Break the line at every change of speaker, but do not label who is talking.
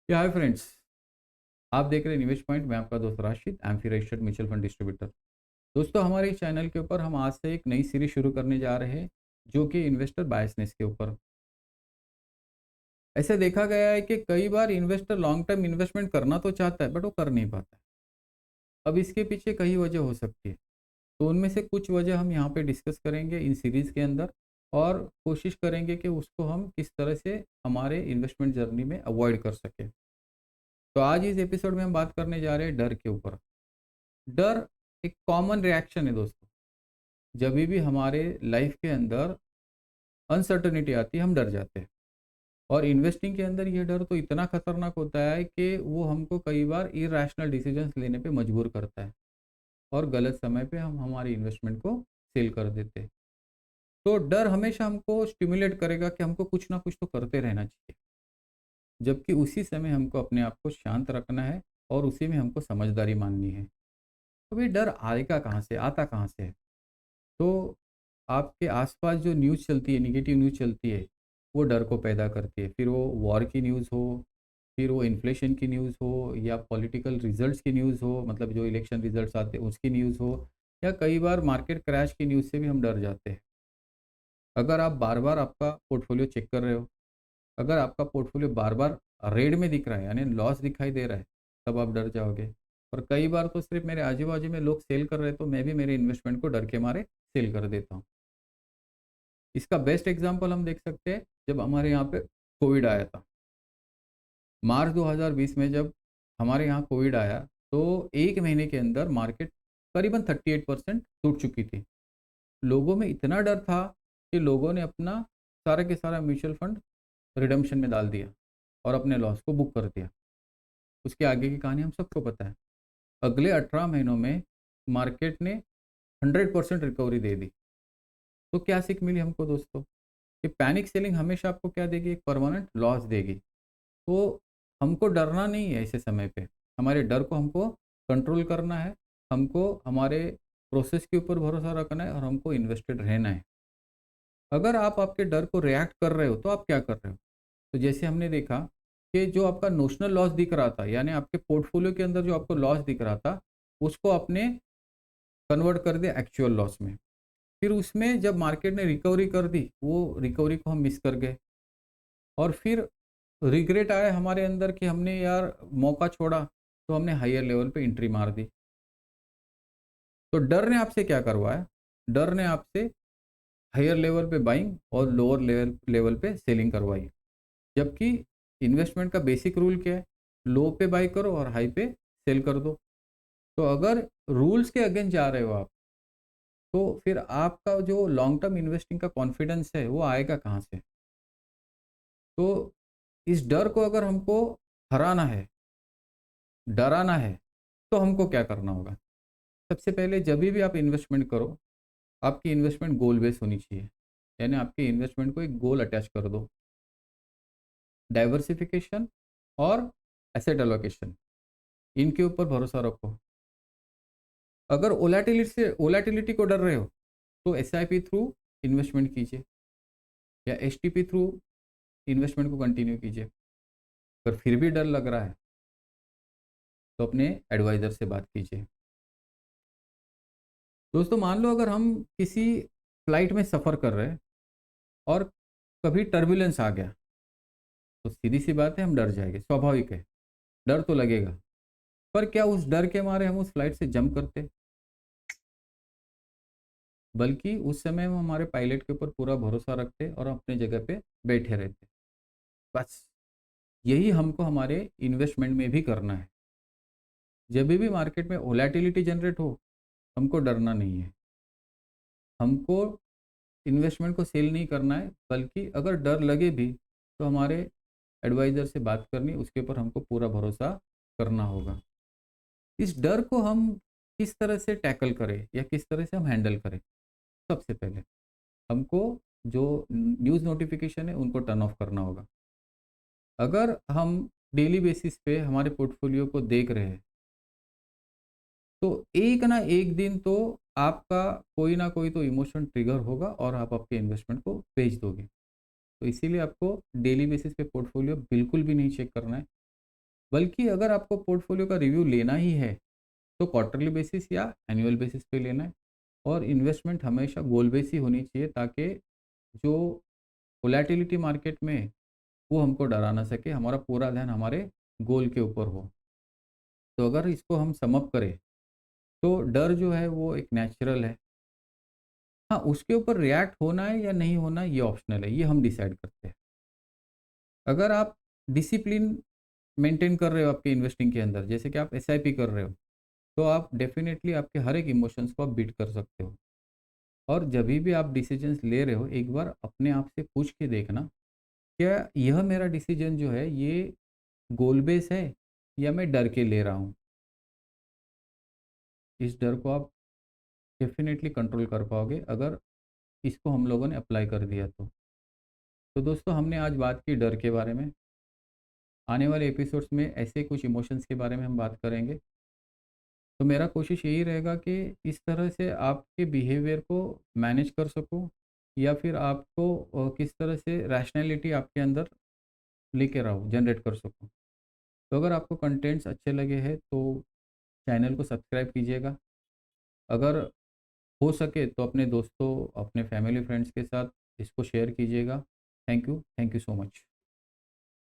Hi friends. आप देख रहे हैं निवेश पॉइंट। मैं आपका दोस्त Rashid, amphi registered mutual fund distributor. दोस्तों, हमारे इस चैनल के ऊपर हम आज से एक नई सीरीज शुरू करने जा रहे हैं, जो कि इन्वेस्टर बायसनेस के ऊपर। ऐसे देखा गया है कि कई बार इन्वेस्टर लॉन्ग टर्म इन्वेस्टमेंट करना तो चाहता है, बट वो कर नहीं पाता है। अब इसके पीछे कई वजह हो सकती है, तो उनमें से कुछ वजह हम यहाँ पे डिस्कस करेंगे इन सीरीज़ के अंदर, और कोशिश करेंगे कि उसको हम किस तरह से हमारे इन्वेस्टमेंट जर्नी में अवॉइड कर सकें। तो आज इस एपिसोड में हम बात करने जा रहे हैं डर के ऊपर। डर एक कॉमन रिएक्शन है दोस्तों। जब भी हमारे लाइफ के अंदर अनसर्टनिटी आती है, हम डर जाते हैं। और इन्वेस्टिंग के अंदर यह डर तो इतना खतरनाक होता है कि वो हमको कई बार इरैशनल डिसीजंस लेने पे मजबूर करता है, और गलत समय पे हम हमारी इन्वेस्टमेंट को सेल कर देते हैं। तो डर हमेशा हमको स्टिमुलेट करेगा कि हमको कुछ ना कुछ तो करते रहना चाहिए, जबकि उसी समय हमको अपने आप को शांत रखना है, और उसी में हमको समझदारी माननी है। तो ये डर आएगा कहाँ से, आता कहाँ से है? तो आपके आसपास जो न्यूज़ चलती है, नेगेटिव न्यूज़ चलती है, वो डर को पैदा करती है। फिर वो वॉर की न्यूज़ हो, फिर वो इन्फ्लेशन की न्यूज़ हो, या पॉलिटिकल रिजल्ट्स की न्यूज़ हो, मतलब जो इलेक्शन रिजल्ट्स आते हैं उसकी न्यूज़ हो, या कई बार मार्केट क्रैश की न्यूज़ से भी हम डर जाते हैं। अगर आप बार-बार आपका पोर्टफोलियो चेक कर रहे हो, अगर आपका पोर्टफोलियो बार-बार रेड में दिख रहा है, यानी लॉस दिखाई दे रहा है, तब आप डर जाओगे। और कई बार तो सिर्फ़ मेरे आजू-बाजू में लोग सेल कर रहे हैं, तो मैं भी मेरे इन्वेस्टमेंट को डर के मारे सेल कर देता हूँ। इसका बेस्ट एग्जांपल हम देख सकते हैं, जब हमारे यहाँ पे कोविड आया था। मार्च 2020 में जब हमारे यहाँ कोविड आया, तो 1 महीने के अंदर मार्केट करीबन 38% टूट चुकी थी। लोगों में इतना डर था कि लोगों ने अपना सारा के सारा म्यूचुअल फंड रिडम्पशन में डाल दिया, और अपने लॉस को बुक कर दिया। उसके आगे की कहानी हम सबको पता है। अगले 18 महीनों में मार्केट ने 100% रिकवरी दे दी। तो क्या सीख मिली हमको दोस्तों? कि पैनिक सेलिंग हमेशा आपको क्या देगी? एक परमानेंट लॉस देगी। तो हमको डरना नहीं है ऐसे समय पे। हमारे डर को हमको कंट्रोल करना है, हमको हमारे प्रोसेस के ऊपर भरोसा रखना है, और हमको इन्वेस्टेड रहना है। अगर आप आपके डर को रिएक्ट कर रहे हो, तो आप क्या कर रहे हो? तो जैसे हमने देखा कि जो आपका नोशनल लॉस दिख रहा था, यानी आपके पोर्टफोलियो के अंदर जो आपको लॉस दिख रहा था, उसको आपने कन्वर्ट कर दिया एक्चुअल लॉस में। फिर उसमें जब मार्केट ने रिकवरी कर दी, वो रिकवरी को हम मिस कर गए, और फिर रिग्रेट आया हमारे अंदर कि हमने यार मौका छोड़ा, तो हमने हायर लेवल पे एंट्री मार दी। तो डर ने आपसे क्या करवाया? डर ने आपसे हायर लेवल पे बाइंग और लोअर लेवल लेवल पे सेलिंग करवाई। जबकि इन्वेस्टमेंट का बेसिक रूल क्या है? लो पे बाई करो और हाई पे सेल कर दो। तो अगर रूल्स के अगेंस्ट जा रहे हो आप, तो फिर आपका जो लॉन्ग टर्म इन्वेस्टिंग का कॉन्फिडेंस है, वो आएगा कहाँ से? तो इस डर को अगर हमको हराना है, डराना है, तो हमको क्या करना होगा? सबसे पहले जब भी आप इन्वेस्टमेंट करो, आपकी इन्वेस्टमेंट गोल बेस होनी चाहिए। यानी आपके इन्वेस्टमेंट को एक गोल अटैच कर दो। डाइवर्सिफिकेशन और एसेट एलोकेशन, इनके ऊपर भरोसा रखो। अगर वोलेटिलिटी को डर रहे हो, तो एसआईपी थ्रू इन्वेस्टमेंट कीजिए, या एसटीपी थ्रू इन्वेस्टमेंट को कंटिन्यू कीजिए। अगर फिर भी डर लग रहा है, तो अपने एडवाइज़र से बात कीजिए। दोस्तों, मान लो अगर हम किसी फ्लाइट में सफ़र कर रहे हैं, और कभी टर्बुलेंस आ गया, तो सीधी सी बात है, हम डर जाएंगे, स्वाभाविक है। डर तो लगेगा। पर क्या उस डर के मारे हम उस फ्लाइट से जंप करते? बल्कि उस समय हम हमारे पायलट के ऊपर पूरा भरोसा रखते, और अपने जगह पे बैठे रहते। बस यही हमको हमारे इन्वेस्टमेंट में भी करना है। जब भी मार्केट में वोलेटिलिटी जनरेट हो, हमको डरना नहीं है। हमको इन्वेस्टमेंट को सेल नहीं करना है, बल्कि अगर डर लगे भी, तो हमारे एडवाइज़र से बात करनी, उसके ऊपर हमको पूरा भरोसा करना होगा। इस डर को हम किस तरह से टैकल करें, या किस तरह से हम हैंडल करें? सबसे पहले हमको जो न्यूज़ नोटिफिकेशन है, उनको टर्न ऑफ करना होगा। अगर हम डेली बेसिस पे हमारे पोर्टफोलियो को देख रहे हैं, तो एक ना एक दिन तो आपका कोई ना कोई तो इमोशन ट्रिगर होगा, और आप आपके इन्वेस्टमेंट को बेच दोगे। तो इसीलिए आपको डेली बेसिस पे पोर्टफोलियो बिल्कुल भी नहीं चेक करना है। बल्कि अगर आपको पोर्टफोलियो का रिव्यू लेना ही है तो क्वार्टरली बेसिस या एनुअल बेसिस पे लेना है। और इन्वेस्टमेंट हमेशा गोल बेस ही होनी चाहिए, ताकि जो वोलेटिलिटी मार्केट में वो हमको डरा ना सके, हमारा पूरा ध्यान हमारे गोल के ऊपर हो। तो अगर इसको हम सम अप करें तो डर जो है वो एक नेचुरल है। हाँ, उसके ऊपर रिएक्ट होना है या नहीं होना ये ऑप्शनल है, ये हम डिसाइड करते हैं। अगर आप डिसिप्लिन मेंटेन कर रहे हो आपके इन्वेस्टिंग के अंदर, जैसे कि आप एसआईपी कर रहे हो, तो आप डेफिनेटली आपके हर एक इमोशंस को आप बीट कर सकते हो। और जब भी आप डिसीजंस ले रहे हो, एक बार अपने आप से पूछ के देखना, क्या यह मेरा डिसीजन जो है ये गोल बेस है या मैं डर के ले रहा हूँ। इस डर को आप डेफिनेटली कंट्रोल कर पाओगे अगर इसको हम लोगों ने अप्लाई कर दिया तो दोस्तों, हमने आज बात की डर के बारे में। आने वाले एपिसोड्स में ऐसे कुछ इमोशंस के बारे में हम बात करेंगे। तो मेरा कोशिश यही रहेगा कि इस तरह से आपके बिहेवियर को मैनेज कर सकूं, या फिर आपको किस तरह से रैशनैलिटी आपके अंदर लेके रहूँ, जनरेट कर सकूं। तो अगर आपको कंटेंट्स अच्छे लगे हैं तो चैनल को सब्सक्राइब कीजिएगा। अगर हो सके तो अपने दोस्तों, अपने फैमिली फ्रेंड्स के साथ इसको शेयर कीजिएगा। Thank you so much.